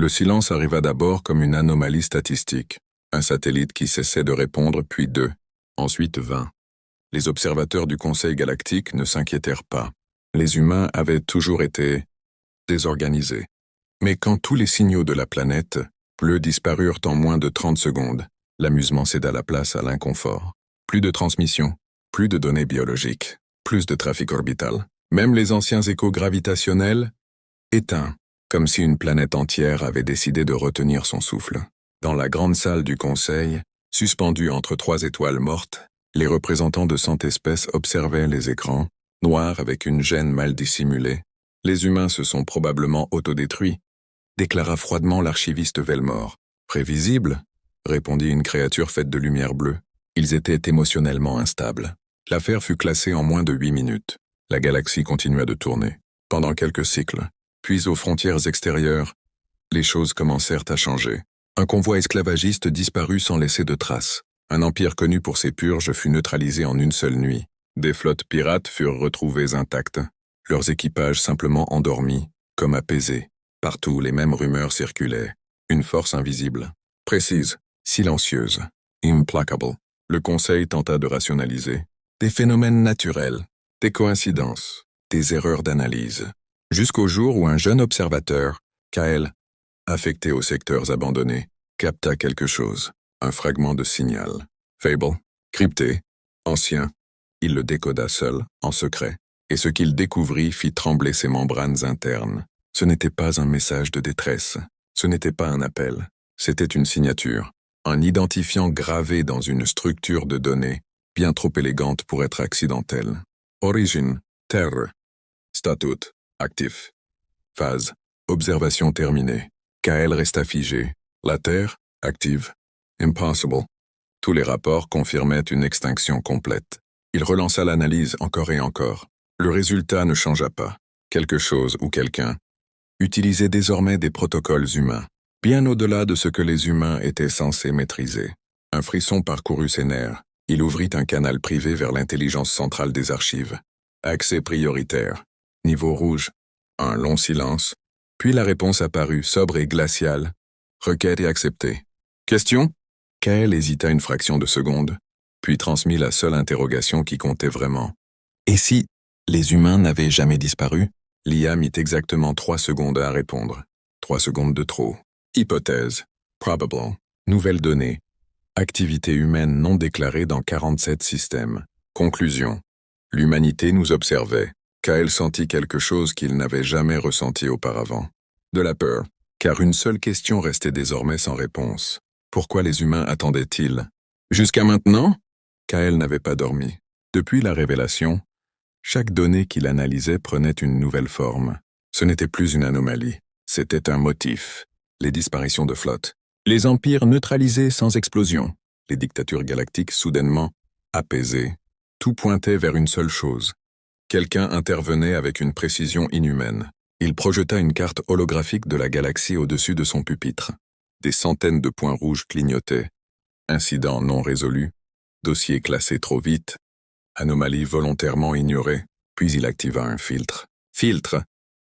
Le silence arriva d'abord comme une anomalie statistique. Un satellite qui cessait de répondre, puis deux, ensuite 20. Les observateurs du Conseil galactique ne s'inquiétèrent pas. Les humains avaient toujours été désorganisés. Mais quand tous les signaux de la planète bleue disparurent en moins de 30 secondes, l'amusement céda la place à l'inconfort. Plus de transmission, plus de données biologiques, plus de trafic orbital. Même les anciens échos gravitationnels éteints, comme si une planète entière avait décidé de retenir son souffle. Dans la grande salle du Conseil, suspendue entre 3 étoiles mortes, les représentants de 100 espèces observaient les écrans, noirs avec une gêne mal dissimulée. Les humains se sont probablement autodétruits, déclara froidement l'archiviste Velmore. Prévisible, répondit une créature faite de lumière bleue. Ils étaient émotionnellement instables. L'affaire fut classée en moins de 8 minutes. La galaxie continua de tourner, pendant quelques cycles. Puis aux frontières extérieures, les choses commencèrent à changer. Un convoi esclavagiste disparut sans laisser de traces. Un empire connu pour ses purges fut neutralisé en une seule nuit. Des flottes pirates furent retrouvées intactes, leurs équipages simplement endormis, comme apaisés. Partout, les mêmes rumeurs circulaient. Une force invisible, précise, silencieuse, implacable. Le Conseil tenta de rationaliser. Des phénomènes naturels, des coïncidences, des erreurs d'analyse. Jusqu'au jour où un jeune observateur, Kael, affecté aux secteurs abandonnés, capta quelque chose, un fragment de signal. Fable, crypté, ancien. Il le décoda seul, en secret, et ce qu'il découvrit fit trembler ses membranes internes. Ce n'était pas un message de détresse, ce n'était pas un appel, c'était une signature, un identifiant gravé dans une structure de données, bien trop élégante pour être accidentelle. Origine, Terre. Statut, actif. Phase, observation terminée. Kael resta figé. La Terre, active. Impossible. Tous les rapports confirmaient une extinction complète. Il relança l'analyse encore et encore. Le résultat ne changea pas. Quelque chose ou quelqu'un utilisait désormais des protocoles humains, bien au-delà de ce que les humains étaient censés maîtriser. Un frisson parcourut ses nerfs. Il ouvrit un canal privé vers l'intelligence centrale des archives. Accès prioritaire. Niveau rouge. Un long silence. Puis la réponse apparut, sobre et glaciale. Requête acceptée. Question? Kael hésita une fraction de seconde, puis transmit la seule interrogation qui comptait vraiment. Et si les humains n'avaient jamais disparu? L'IA mit exactement 3 secondes à répondre. 3 secondes de trop. Hypothèse. Probable. Nouvelle donnée. Activité humaine non déclarée dans 47 systèmes. Conclusion. L'humanité nous observait. Kael sentit quelque chose qu'il n'avait jamais ressenti auparavant. De la peur, car une seule question restait désormais sans réponse. Pourquoi les humains attendaient-ils? Jusqu'à maintenant, Kael n'avait pas dormi. Depuis la révélation, chaque donnée qu'il analysait prenait une nouvelle forme. Ce n'était plus une anomalie, c'était un motif. Les disparitions de flottes, les empires neutralisés sans explosion, les dictatures galactiques soudainement apaisées. Tout pointait vers une seule chose. Quelqu'un intervenait avec une précision inhumaine. Il projeta une carte holographique de la galaxie au-dessus de son pupitre. Des centaines de points rouges clignotaient. Incident non résolu, dossier classé trop vite, anomalie volontairement ignorée, puis il activa un filtre. Filtre.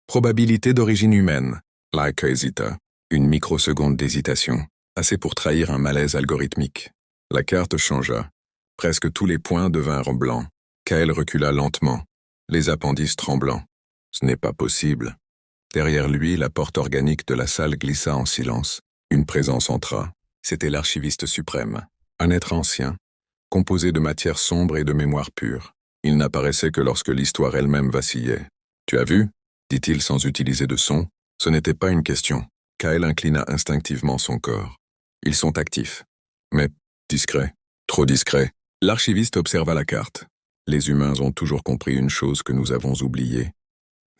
Probabilité d'origine humaine. Laika hésita. Une microseconde d'hésitation, assez pour trahir un malaise algorithmique. La carte changea. Presque tous les points devinrent blancs. Kael recula lentement, les appendices tremblants. Ce n'est pas possible. Derrière lui, la porte organique de la salle glissa en silence. Une présence entra. C'était l'archiviste suprême. Un être ancien, composé de matière sombre et de mémoire pure. Il n'apparaissait que lorsque l'histoire elle-même vacillait. « Tu as vu » dit-il sans utiliser de son. Ce n'était pas une question. Kael inclina instinctivement son corps. Ils sont actifs. Mais discrets. Trop discrets. L'archiviste observa la carte. Les humains ont toujours compris une chose que nous avons oubliée.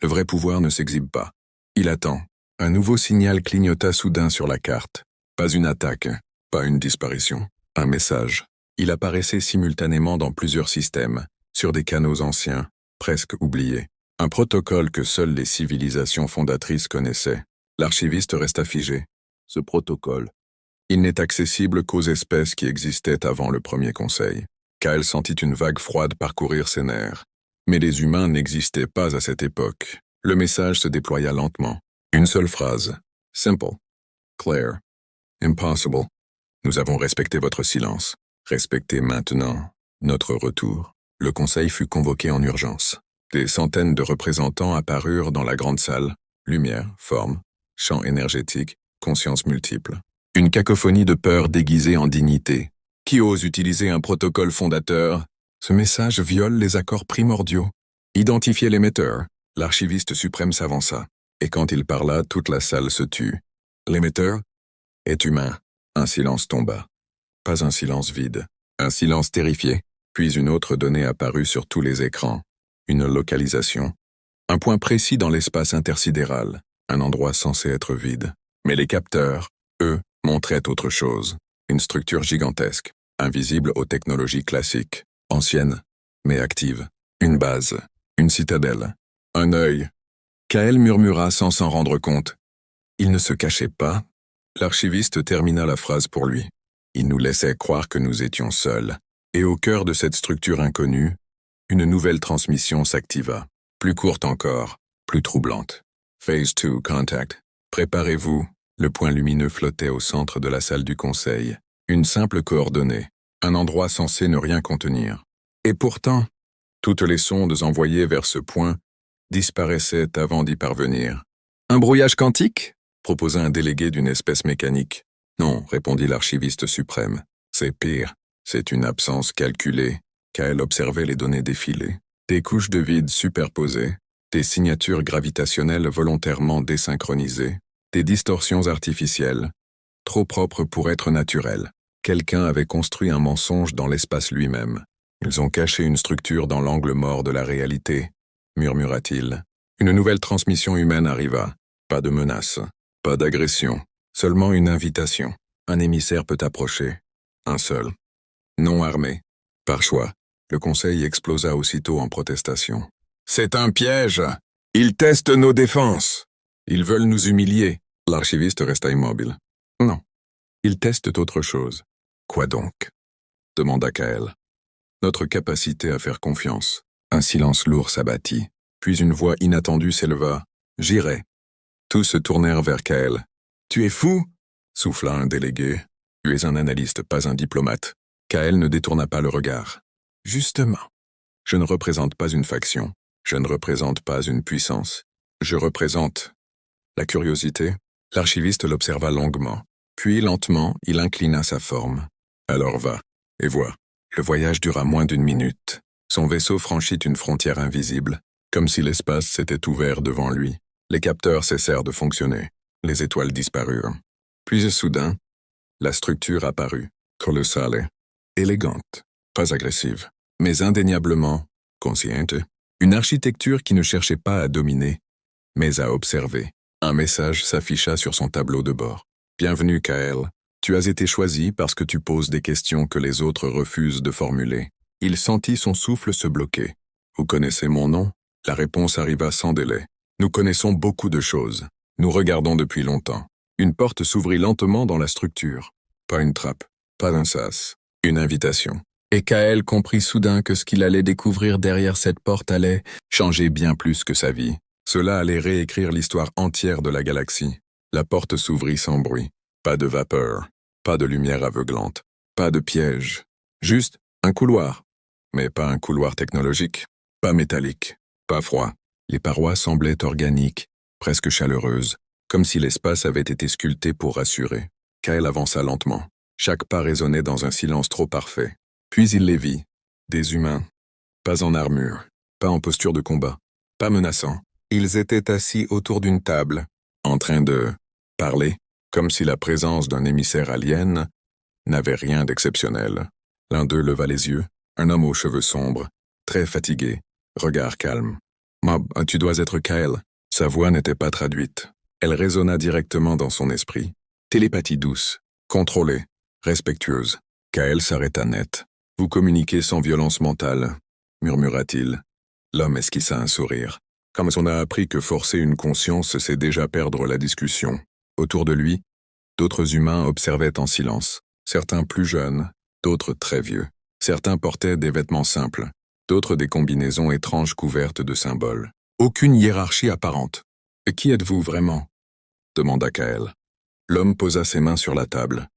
Le vrai pouvoir ne s'exhibe pas. Il attend. Un nouveau signal clignota soudain sur la carte. Pas une attaque, pas une disparition. Un message. Il apparaissait simultanément dans plusieurs systèmes, sur des canaux anciens, presque oubliés. Un protocole que seules les civilisations fondatrices connaissaient. L'archiviste resta figé. Ce protocole. Il n'est accessible qu'aux espèces qui existaient avant le premier conseil. Kael sentit une vague froide parcourir ses nerfs. Mais les humains n'existaient pas à cette époque. Le message se déploya lentement. Une seule phrase. Simple. Claire. Impossible. Nous avons respecté votre silence. Respectez maintenant notre retour. Le conseil fut convoqué en urgence. Des centaines de représentants apparurent dans la grande salle. Lumière, forme, champ énergétique, conscience multiple. Une cacophonie de peur déguisée en dignité. Qui ose utiliser un protocole fondateur? Ce message viole les accords primordiaux. Identifiez l'émetteur. L'archiviste suprême s'avança. Et quand il parla, toute la salle se tut. L'émetteur est humain. Un silence tomba. Pas un silence vide. Un silence terrifié. Puis une autre donnée apparut sur tous les écrans. Une localisation. Un point précis dans l'espace intersidéral. Un endroit censé être vide. Mais les capteurs, eux, montraient autre chose. Une structure gigantesque, invisible aux technologies classiques. Ancienne, mais active. Une base. Une citadelle. Un œil. Kael murmura sans s'en rendre compte. Il ne se cachait pas. L'archiviste termina la phrase pour lui. Il nous laissait croire que nous étions seuls. Et au cœur de cette structure inconnue, une nouvelle transmission s'activa. Plus courte encore, plus troublante. Phase 2 contact. Préparez-vous. Le point lumineux flottait au centre de la salle du conseil. Une simple coordonnée. Un endroit censé ne rien contenir. Et pourtant, toutes les sondes envoyées vers ce point disparaissaient avant d'y parvenir. Un brouillage quantique? Proposa un délégué d'une espèce mécanique. Non, répondit l'archiviste suprême. C'est pire. C'est une absence calculée. Kael observait les données défiler. Des couches de vide superposées, des signatures gravitationnelles volontairement désynchronisées, des distorsions artificielles, trop propres pour être naturelles. Quelqu'un avait construit un mensonge dans l'espace lui-même. Ils ont caché une structure dans l'angle mort de la réalité, murmura-t-il. Une nouvelle transmission humaine arriva. Pas de menace, pas d'agression, seulement une invitation. Un émissaire peut approcher. Un seul. Non armé. Par choix. Le conseil explosa aussitôt en protestation. C'est un piège! Ils testent nos défenses! Ils veulent nous humilier. L'archiviste resta immobile. Non. Ils testent autre chose. Quoi donc? Demanda Kael. Notre capacité à faire confiance. Un silence lourd s'abattit. Puis une voix inattendue s'éleva. J'irai. Tous se tournèrent vers Kael. Tu es fou? Souffla un délégué. Tu es un analyste, pas un diplomate. Kael ne détourna pas le regard. Justement. Je ne représente pas une faction. Je ne représente pas une puissance. Je représente la curiosité. L'archiviste l'observa longuement. Puis, lentement, il inclina sa forme. Alors va, et vois. Le voyage dura moins d'une minute. Son vaisseau franchit une frontière invisible, comme si l'espace s'était ouvert devant lui. Les capteurs cessèrent de fonctionner. Les étoiles disparurent. Puis, soudain, la structure apparut, colossale, élégante, pas agressive, mais indéniablement consciente. Une architecture qui ne cherchait pas à dominer, mais à observer. Un message s'afficha sur son tableau de bord. Bienvenue, Kael. Tu as été choisi parce que tu poses des questions que les autres refusent de formuler. Il sentit son souffle se bloquer. Vous connaissez mon nom? La réponse arriva sans délai. Nous connaissons beaucoup de choses. Nous regardons depuis longtemps. Une porte s'ouvrit lentement dans la structure. Pas une trappe, pas un sas. Une invitation. Et Kael comprit soudain que ce qu'il allait découvrir derrière cette porte allait changer bien plus que sa vie. Cela allait réécrire l'histoire entière de la galaxie. La porte s'ouvrit sans bruit. Pas de vapeur, pas de lumière aveuglante, pas de piège. Juste un couloir. Mais pas un couloir technologique, pas métallique, pas froid. Les parois semblaient organiques, presque chaleureuses, comme si l'espace avait été sculpté pour rassurer. Kael avança lentement. Chaque pas résonnait dans un silence trop parfait. Puis il les vit. Des humains. Pas en armure, pas en posture de combat, pas menaçants. Ils étaient assis autour d'une table, en train de parler, comme si la présence d'un émissaire alien n'avait rien d'exceptionnel. L'un d'eux leva les yeux, un homme aux cheveux sombres, très fatigué, regard calme. « Mob, tu dois être Kael. » Sa voix n'était pas traduite. Elle résonna directement dans son esprit. Télépathie douce, contrôlée, respectueuse. Kael s'arrêta net. « Vous communiquez sans violence mentale, » murmura-t-il. L'homme esquissa un sourire. Comme on a appris que forcer une conscience, c'est déjà perdre la discussion. Autour de lui, d'autres humains observaient en silence. Certains plus jeunes, d'autres très vieux. Certains portaient des vêtements simples, d'autres des combinaisons étranges couvertes de symboles. Aucune hiérarchie apparente. « Qui êtes-vous vraiment » demanda Kael. L'homme posa ses mains sur la table.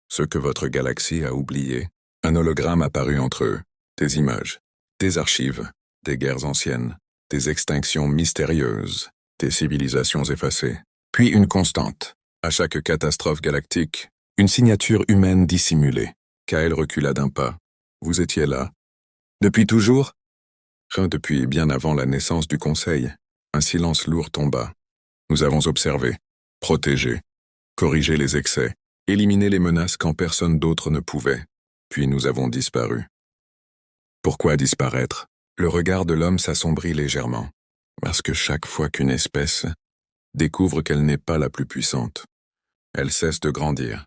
Ce que votre galaxie a oublié, un hologramme apparut entre eux, des images, des archives, des guerres anciennes, des extinctions mystérieuses, des civilisations effacées, puis une constante. À chaque catastrophe galactique, une signature humaine dissimulée. Kael recula d'un pas. Vous étiez là. Depuis toujours? Depuis bien avant la naissance du Conseil, un silence lourd tomba. Nous avons observé, protégé, corrigé les excès, éliminé les menaces quand personne d'autre ne pouvait, puis nous avons disparu. Pourquoi disparaître? Le regard de l'homme s'assombrit légèrement, parce que chaque fois qu'une espèce découvre qu'elle n'est pas la plus puissante, elle cesse de grandir.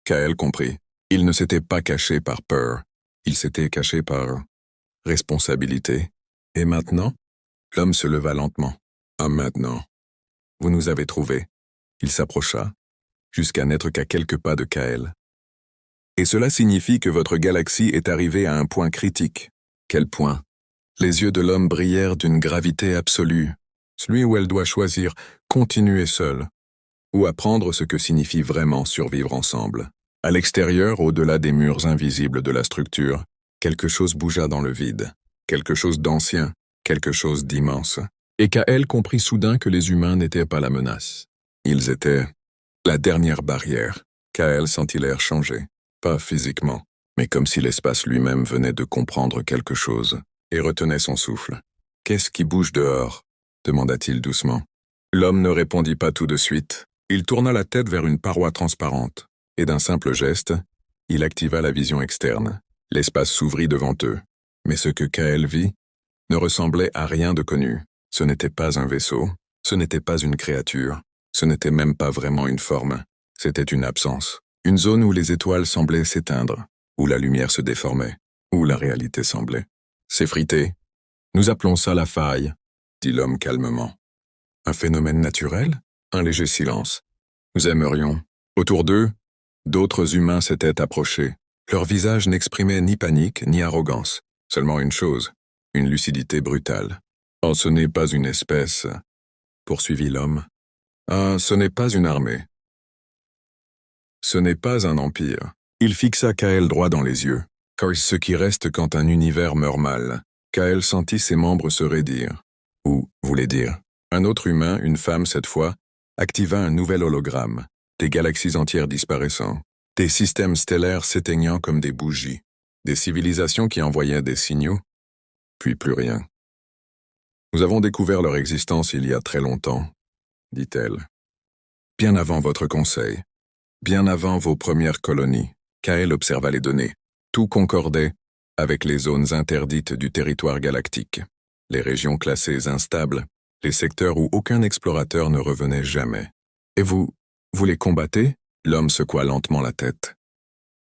Kael comprit. Il ne s'était pas caché par peur, il s'était caché par responsabilité. Et maintenant? L'homme se leva lentement. Ah, maintenant. Vous nous avez trouvés. Il s'approcha, jusqu'à n'être qu'à quelques pas de Kael. Et cela signifie que votre galaxie est arrivée à un point critique. Quel point? Les yeux de l'homme brillèrent d'une gravité absolue, celui où elle doit choisir continuer seule, ou apprendre ce que signifie vraiment survivre ensemble. À l'extérieur, au-delà des murs invisibles de la structure, quelque chose bougea dans le vide, quelque chose d'ancien, quelque chose d'immense. Et Kael comprit soudain que les humains n'étaient pas la menace. Ils étaient la dernière barrière. Kael sentit l'air changer, pas physiquement, mais comme si l'espace lui-même venait de comprendre quelque chose, et retenait son souffle. « Qu'est-ce qui bouge dehors » demanda-t-il doucement. L'homme ne répondit pas tout de suite. Il tourna la tête vers une paroi transparente, et d'un simple geste, il activa la vision externe. L'espace s'ouvrit devant eux. Mais ce que Kael vit ne ressemblait à rien de connu. Ce n'était pas un vaisseau, ce n'était pas une créature, ce n'était même pas vraiment une forme. C'était une absence. Une zone où les étoiles semblaient s'éteindre, où la lumière se déformait, où la réalité semblait s'effriter. Nous appelons ça la faille, dit l'homme calmement. Un phénomène naturel? Un léger silence. Nous aimerions. Autour d'eux, d'autres humains s'étaient approchés. Leur visage n'exprimait ni panique ni arrogance, seulement une chose, une lucidité brutale. Oh, ce n'est pas une espèce, poursuivit l'homme. Ah, ce n'est pas une armée. Ce n'est pas un empire. Il fixa Kael droit dans les yeux, car ce qui reste quand un univers meurt mal. Kael sentit ses membres se raidir. Ou, voulait dire, un autre humain, une femme cette fois, activa un nouvel hologramme, des galaxies entières disparaissant, des systèmes stellaires s'éteignant comme des bougies, des civilisations qui envoyaient des signaux, puis plus rien. Nous avons découvert leur existence il y a très longtemps, dit-elle. Bien avant votre conseil, bien avant vos premières colonies, Kael observa les données. Tout concordait avec les zones interdites du territoire galactique, les régions classées instables, les secteurs où aucun explorateur ne revenait jamais. Et vous les combattez? L'homme secoua lentement la tête.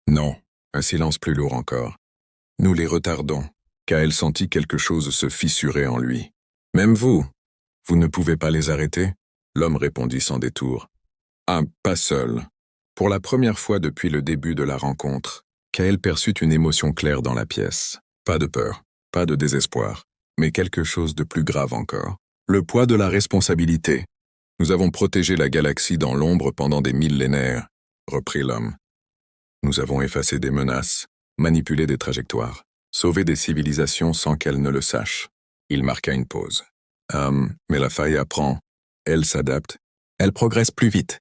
Non, un silence plus lourd encore. Nous les retardons. Kael sentit quelque chose se fissurer en lui. Même vous ne pouvez pas les arrêter? L'homme répondit sans détour. Ah, pas seul. Pour la première fois depuis le début de la rencontre, Kael perçut une émotion claire dans la pièce. Pas de peur, pas de désespoir, mais quelque chose de plus grave encore. Le poids de la responsabilité. Nous avons protégé la galaxie dans l'ombre pendant des millénaires, reprit l'homme. Nous avons effacé des menaces, manipulé des trajectoires, sauvé des civilisations sans qu'elles ne le sachent. Il marqua une pause. Mais la faille apprend. Elle s'adapte. Elle progresse plus vite.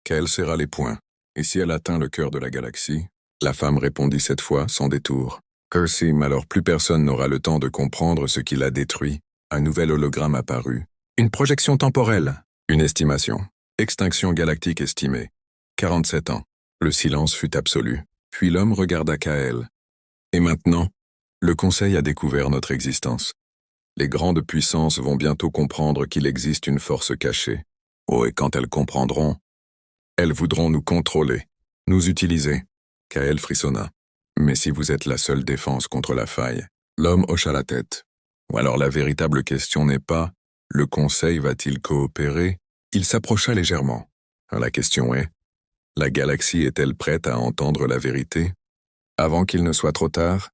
Kael serra les poings. Et si elle atteint le cœur de la galaxie? La femme répondit cette fois, sans détour. Cursim, alors plus personne n'aura le temps de comprendre ce qui l'a détruit. Un nouvel hologramme apparut. Une projection temporelle. Une estimation. Extinction galactique estimée. 47 ans. Le silence fut absolu. Puis l'homme regarda Kael. Et maintenant, le Conseil a découvert notre existence. Les grandes puissances vont bientôt comprendre qu'il existe une force cachée. Oh, et quand elles comprendront, elles voudront nous contrôler, nous utiliser. Kael frissonna. Mais si vous êtes la seule défense contre la faille, l'homme hocha la tête. Ou alors la véritable question n'est pas « le Conseil va-t-il coopérer ?» Il s'approcha légèrement. La question est « la galaxie est-elle prête à entendre la vérité ?» Avant qu'il ne soit trop tard,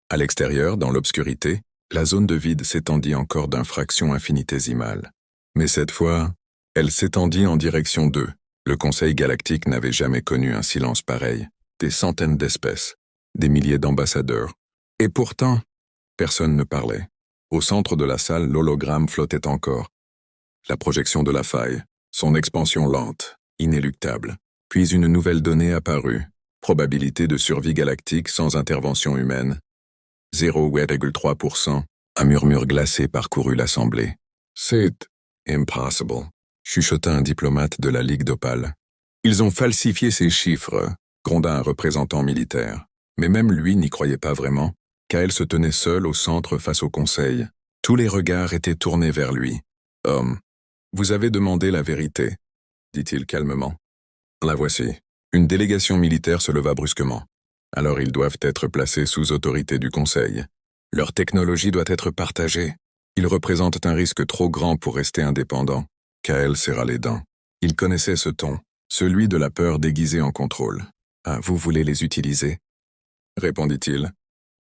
à l'extérieur, dans l'obscurité, la zone de vide s'étendit encore d'une fraction infinitésimale. Mais cette fois, elle s'étendit en direction d'eux, Le Conseil galactique n'avait jamais connu un silence pareil. Des centaines d'espèces, des milliers d'ambassadeurs. Et pourtant, personne ne parlait. Au centre de la salle, l'hologramme flottait encore. La projection de la faille, son expansion lente, inéluctable. Puis une nouvelle donnée apparut. Probabilité de survie galactique sans intervention humaine. 0,3%. Un murmure glacé parcourut l'assemblée. C'est impossible, chuchota un diplomate de la Ligue d'Opale. Ils ont falsifié ces chiffres, gronda un représentant militaire. Mais même lui n'y croyait pas vraiment. Kael se tenait seul au centre face au conseil. Tous les regards étaient tournés vers lui. « Homme, vous avez demandé la vérité, » dit-il calmement. « La voici. » Une délégation militaire se leva brusquement. Alors ils doivent être placés sous autorité du conseil. Leur technologie doit être partagée. Ils représentent un risque trop grand pour rester indépendants. Kael serra les dents. Il connaissait ce ton, celui de la peur déguisée en contrôle. « Ah, vous voulez les utiliser ?» répondit-il.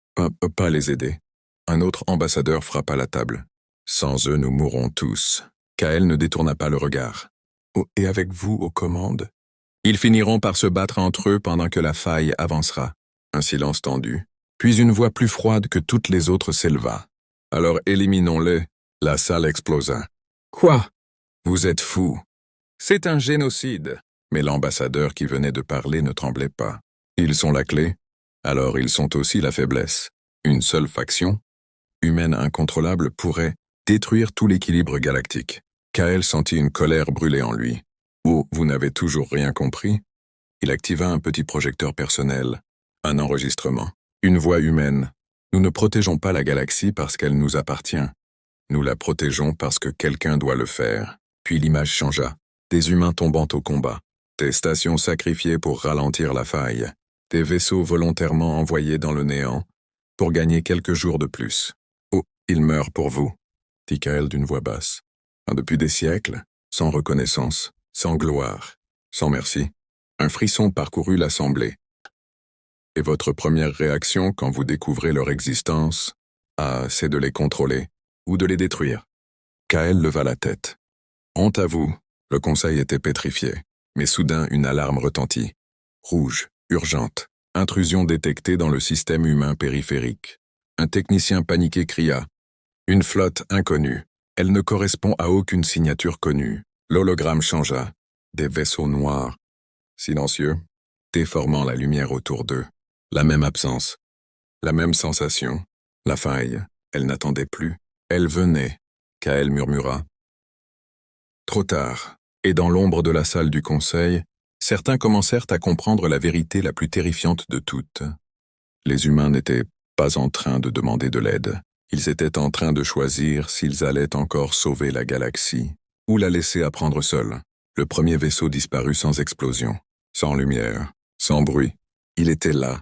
« Pas les aider. » Un autre ambassadeur frappa la table. « Sans eux, nous mourrons tous. » Kael ne détourna pas le regard. « Oh, et avec vous aux commandes ?» Ils finiront par se battre entre eux pendant que la faille avancera. Un silence tendu. Puis une voix plus froide que toutes les autres s'éleva. « Alors éliminons-les. » La salle explosa. « Quoi? Vous êtes fous. C'est un génocide. » Mais l'ambassadeur qui venait de parler ne tremblait pas. Ils sont la clé. Alors ils sont aussi la faiblesse. Une seule faction, humaine incontrôlable, pourrait détruire tout l'équilibre galactique. Kael sentit une colère brûler en lui. Oh, vous n'avez toujours rien compris? Il activa un petit projecteur personnel. Un enregistrement. Une voix humaine. Nous ne protégeons pas la galaxie parce qu'elle nous appartient. Nous la protégeons parce que quelqu'un doit le faire. Puis l'image changea. Des humains tombant au combat. Des stations sacrifiées pour ralentir la faille. Des vaisseaux volontairement envoyés dans le néant pour gagner quelques jours de plus. Oh, il meurt pour vous, dit Kael d'une voix basse. Depuis des siècles, sans reconnaissance, sans gloire, sans merci. Un frisson parcourut l'assemblée. Et votre première réaction quand vous découvrez leur existence, c'est de les contrôler ou de les détruire. Kael leva la tête. Honte à vous, le conseil était pétrifié, mais soudain une alarme retentit. Rouge, urgente, intrusion détectée dans le système humain périphérique. Un technicien paniqué cria. Une flotte inconnue. Elle ne correspond à aucune signature connue. L'hologramme changea. Des vaisseaux noirs, silencieux, déformant la lumière autour d'eux. La même absence. La même sensation. La faille. Elle n'attendait plus. Elle venait. Kael murmura. Trop tard. Et dans l'ombre de la salle du conseil, certains commencèrent à comprendre la vérité la plus terrifiante de toutes. Les humains n'étaient pas en train de demander de l'aide. Ils étaient en train de choisir s'ils allaient encore sauver la galaxie ou la laisser apprendre seule. Le premier vaisseau disparut sans explosion, sans lumière, sans bruit. Il était là,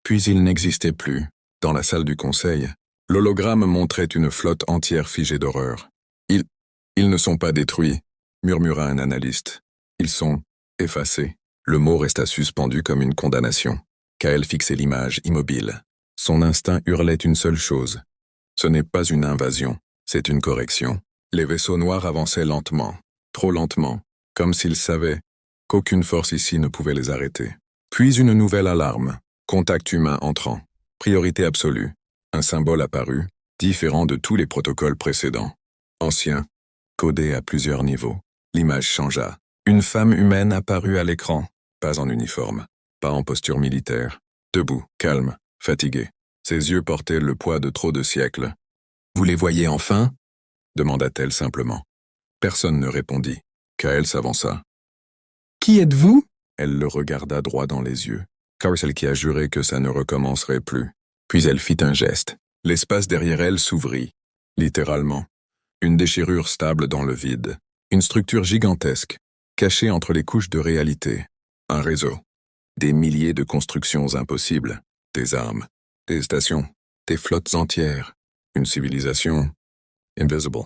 puis il n'existait plus. Dans la salle du conseil, l'hologramme montrait une flotte entière figée d'horreur. Ils ne sont pas détruits, murmura un analyste. Ils sont effacés. Le mot resta suspendu comme une condamnation. Kael fixait l'image, immobile. Son instinct hurlait une seule chose. Ce n'est pas une invasion, c'est une correction. Les vaisseaux noirs avançaient lentement, trop lentement, comme s'ils savaient qu'aucune force ici ne pouvait les arrêter. Puis une nouvelle alarme. Contact humain entrant. Priorité absolue. Un symbole apparut, différent de tous les protocoles précédents. Ancien, codé à plusieurs niveaux. L'image changea. Une femme humaine apparut à l'écran, pas en uniforme, pas en posture militaire. Debout, calme, fatiguée. Ses yeux portaient le poids de trop de siècles. « Vous les voyez enfin ?» demanda-t-elle simplement. Personne ne répondit. Kael s'avança. « Qui êtes-vous » Elle le regarda droit dans les yeux, car celle qui a juré que ça ne recommencerait plus. Puis elle fit un geste. L'espace derrière elle s'ouvrit, littéralement. Une déchirure stable dans le vide. Une structure gigantesque, cachée entre les couches de réalité. Un réseau. Des milliers de constructions impossibles. Des armes. Des stations. Des flottes entières. Une civilisation invisible.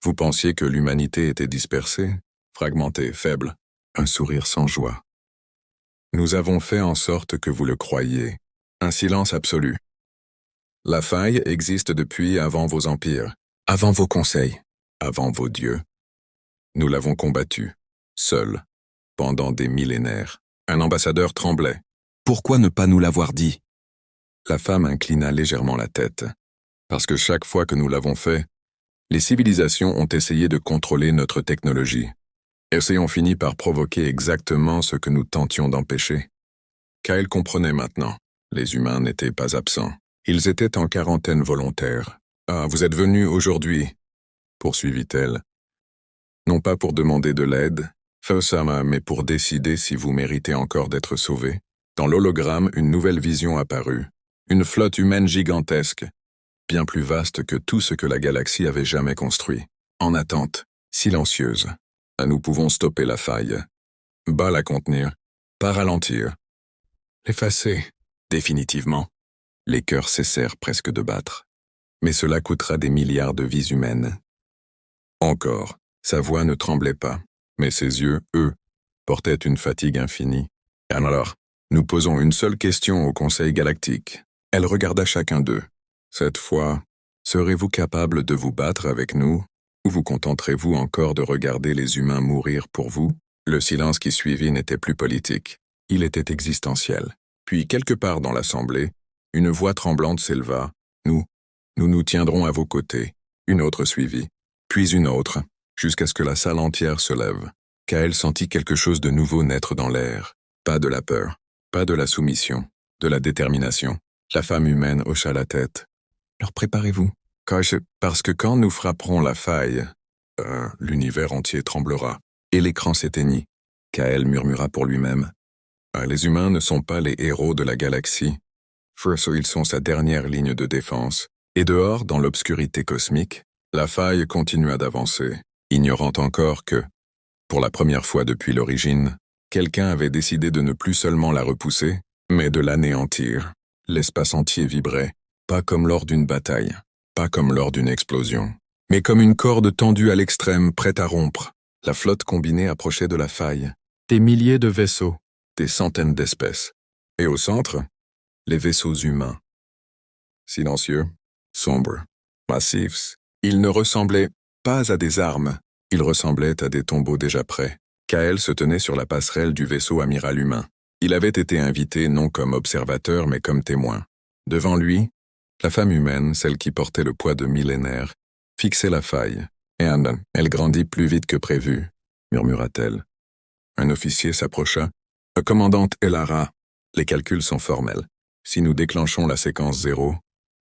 Vous pensiez que l'humanité était dispersée, fragmentée, faible. Un sourire sans joie. Nous avons fait en sorte que vous le croyiez. Un silence absolu. La faille existe depuis avant vos empires, avant vos conseils, avant vos dieux. Nous l'avons combattue, seuls, pendant des millénaires. Un ambassadeur tremblait. Pourquoi ne pas nous l'avoir dit? La femme inclina légèrement la tête. Parce que chaque fois que nous l'avons fait, les civilisations ont essayé de contrôler notre technologie. Et ont fini par provoquer exactement ce que nous tentions d'empêcher. Kyle comprenait maintenant. Les humains n'étaient pas absents. Ils étaient en quarantaine volontaire. « Ah, vous êtes venus aujourd'hui » poursuivit-elle. « Non pas pour demander de l'aide, Fausama, mais pour décider si vous méritez encore d'être sauvé. » Dans l'hologramme, une nouvelle vision apparut. Une flotte humaine gigantesque, bien plus vaste que tout ce que la galaxie avait jamais construit. En attente, silencieuse. Nous pouvons stopper la faille. Pas la contenir, pas ralentir. L'effacer, définitivement. Les cœurs cessèrent presque de battre. Mais cela coûtera des milliards de vies humaines. Encore, sa voix ne tremblait pas, mais ses yeux, eux, portaient une fatigue infinie. Alors, nous posons une seule question au Conseil galactique. Elle regarda chacun d'eux. Cette fois, serez-vous capable de vous battre avec nous, ou vous contenterez-vous encore de regarder les humains mourir pour vous? Le silence qui suivit n'était plus politique. Il était existentiel. Puis, quelque part dans l'assemblée, une voix tremblante s'éleva. Nous nous tiendrons à vos côtés. Une autre suivit, puis une autre, jusqu'à ce que la salle entière se lève. Kyle sentit quelque chose de nouveau naître dans l'air. Pas de la peur, pas de la soumission, de la détermination. La femme humaine hocha la tête. Alors préparez-vous, parce que quand nous frapperons la faille, l'univers entier tremblera. Et l'écran s'éteignit. Kyle murmura pour lui-même. Les humains ne sont pas les héros de la galaxie. Ils sont sa dernière ligne de défense. Et dehors, dans l'obscurité cosmique, la faille continua d'avancer, ignorant encore que, pour la première fois depuis l'origine, quelqu'un avait décidé de ne plus seulement la repousser, mais de l'anéantir. L'espace entier vibrait, pas comme lors d'une bataille, pas comme lors d'une explosion, mais comme une corde tendue à l'extrême, prête à rompre. La flotte combinée approchait de la faille. Des milliers de vaisseaux, des centaines d'espèces. Et au centre, les vaisseaux humains. Silencieux, sombres, massifs, ils ne ressemblaient pas à des armes, ils ressemblaient à des tombeaux déjà prêts. Kyle se tenait sur la passerelle du vaisseau amiral humain. Il avait été invité non comme observateur mais comme témoin. Devant lui, la femme humaine, celle qui portait le poids de millénaires, fixait la faille. Et elle grandit plus vite que prévu, murmura-t-elle. Un officier s'approcha. Commandante Elara, les calculs sont formels. Si nous déclenchons la séquence 0,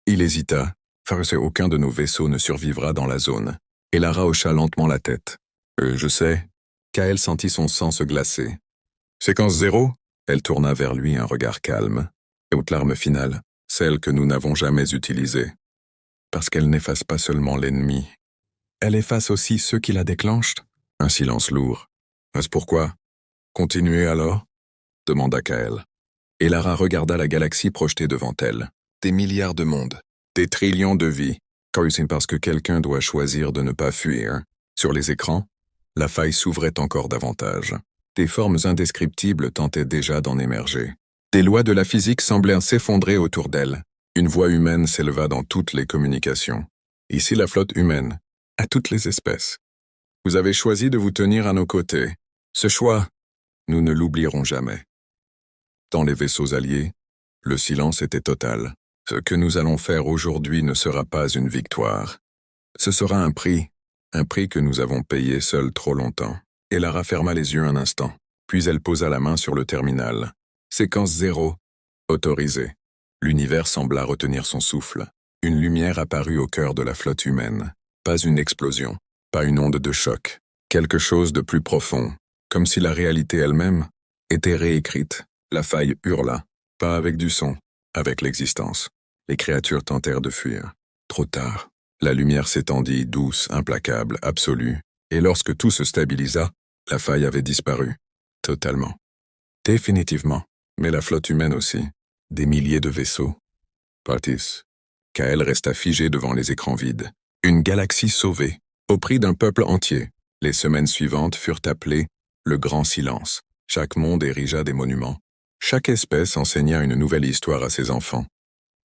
il hésita, car aucun de nos vaisseaux ne survivra dans la zone. Elara hocha lentement la tête. Je sais. Kyle sentit son sang se glacer. Séquence 0? Elle tourna vers lui un regard calme. Et haute l'arme finale, celle que nous n'avons jamais utilisée. Parce qu'elle n'efface pas seulement l'ennemi. Elle efface aussi ceux qui la déclenchent. Un silence lourd. Est-ce pourquoi? Continuez alors? Demanda Kyle. Et Lara regarda la galaxie projetée devant elle. Des milliards de mondes, des trillions de vies. Parce que quelqu'un doit choisir de ne pas fuir. Sur les écrans, la faille s'ouvrait encore davantage. Des formes indescriptibles tentaient déjà d'en émerger. Des lois de la physique semblaient s'effondrer autour d'elle. Une voix humaine s'éleva dans toutes les communications. Ici la flotte humaine, à toutes les espèces. Vous avez choisi de vous tenir à nos côtés. Ce choix, nous ne l'oublierons jamais. Dans les vaisseaux alliés, le silence était total. Ce que nous allons faire aujourd'hui ne sera pas une victoire. Ce sera un prix que nous avons payé seuls trop longtemps. Et Lara ferma les yeux un instant, puis elle posa la main sur le terminal. Séquence 0, autorisée. L'univers sembla retenir son souffle. Une lumière apparut au cœur de la flotte humaine. Pas une explosion, pas une onde de choc. Quelque chose de plus profond, comme si la réalité elle-même était réécrite. La faille hurla, pas avec du son, avec l'existence. Les créatures tentèrent de fuir. Trop tard. La lumière s'étendit, douce, implacable, absolue. Et lorsque tout se stabilisa, la faille avait disparu. Totalement. Définitivement. Mais la flotte humaine aussi. Des milliers de vaisseaux. Partis. Kyle resta figé devant les écrans vides. Une galaxie sauvée, au prix d'un peuple entier. Les semaines suivantes furent appelées le Grand Silence. Chaque monde érigea des monuments. Chaque espèce enseigna une nouvelle histoire à ses enfants.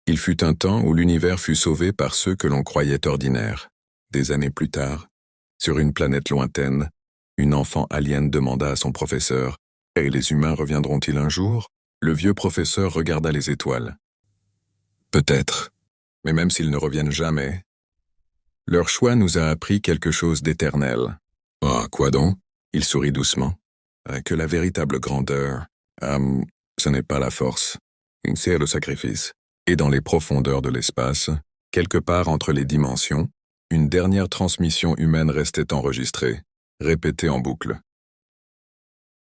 Il fut un temps où l'univers fut sauvé par ceux que l'on croyait ordinaires. Des années plus tard, sur une planète lointaine, une enfant alien demanda à son professeur Et les humains reviendront-ils un jour? Le vieux professeur regarda les étoiles. Peut-être. Mais même s'ils ne reviennent jamais, leur choix nous a appris quelque chose d'éternel. Ah, quoi donc? Il sourit doucement. Que la véritable grandeur, ce n'est pas la force, c'est le sacrifice. Et dans les profondeurs de l'espace, quelque part entre les dimensions, une dernière transmission humaine restait enregistrée, répétée en boucle.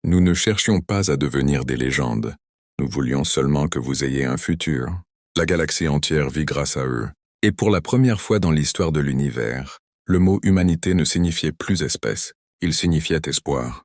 Nous ne cherchions pas à devenir des légendes. Nous voulions seulement que vous ayez un futur. La galaxie entière vit grâce à eux. Et pour la première fois dans l'histoire de l'univers, le mot humanité ne signifiait plus espèce, il signifiait espoir.